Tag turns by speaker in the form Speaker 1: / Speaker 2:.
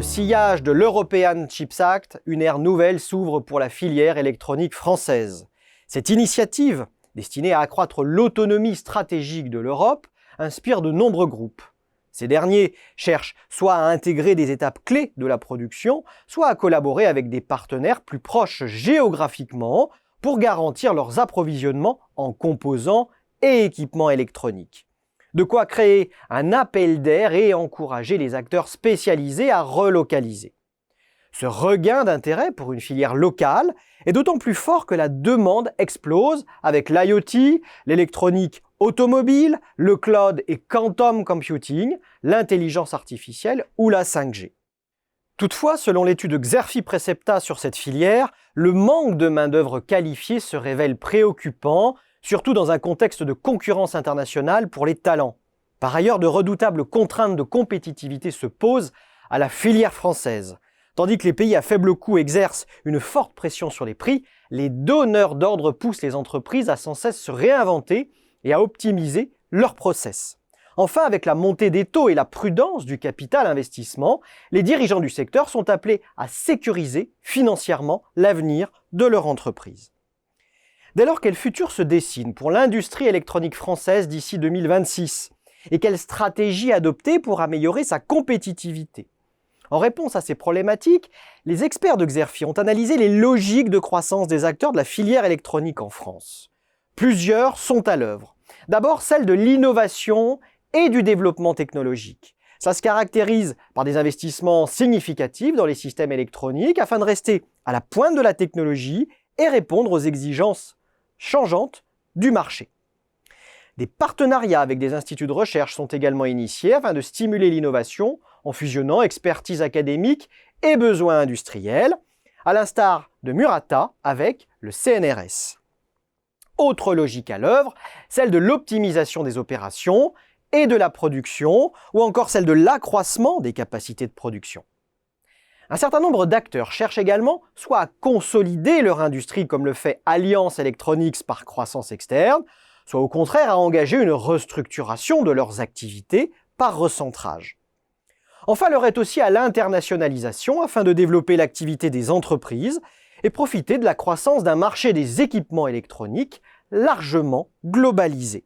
Speaker 1: sillage de l'European Chips Act, une ère nouvelle s'ouvre pour la filière électronique française. Cette initiative, destinée à accroître l'autonomie stratégique de l'Europe, inspire de nombreux groupes. Ces derniers cherchent soit à intégrer des étapes clés de la production, soit à collaborer avec des partenaires plus proches géographiquement pour garantir leurs approvisionnements en composants et équipements électroniques. De quoi créer un appel d'air et encourager les acteurs spécialisés à relocaliser. Ce regain d'intérêt pour une filière locale est d'autant plus fort que la demande explose avec l'IoT, l'électronique automobile, le cloud et quantum computing, l'intelligence artificielle ou la 5G. Toutefois, selon l'étude Xerfi Precepta sur cette filière, le manque de main-d'œuvre qualifiée se révèle préoccupant, surtout dans un contexte de concurrence internationale pour les talents. Par ailleurs, de redoutables contraintes de compétitivité se posent à la filière française. Tandis que les pays à faible coût exercent une forte pression sur les prix, les donneurs d'ordre poussent les entreprises à sans cesse se réinventer et à optimiser leurs process. Enfin, avec la montée des taux et la prudence du capital investissement, les dirigeants du secteur sont appelés à sécuriser financièrement l'avenir de leur entreprise. Dès lors, quel futur se dessine pour l'industrie électronique française d'ici 2026 ? Et quelle stratégie adopter pour améliorer sa compétitivité ? En réponse à ces problématiques, les experts de Xerfi ont analysé les logiques de croissance des acteurs de la filière électronique en France. Plusieurs sont à l'œuvre. D'abord, celle de l'innovation et du développement technologique. Ça se caractérise par des investissements significatifs dans les systèmes électroniques afin de rester à la pointe de la technologie et répondre aux exigences changeantes du marché. Des partenariats avec des instituts de recherche sont également initiés afin de stimuler l'innovation en fusionnant expertise académique et besoins industriels, à l'instar de Murata avec le CNRS. Autre logique à l'œuvre, celle de l'optimisation des opérations et de la production, ou encore celle de l'accroissement des capacités de production. Un certain nombre d'acteurs cherchent également soit à consolider leur industrie comme le fait Alliance Electronics par croissance externe, soit au contraire à engager une restructuration de leurs activités par recentrage. Enfin, l'heure est aussi à l'internationalisation afin de développer l'activité des entreprises et profiter de la croissance d'un marché des équipements électroniques largement globalisé.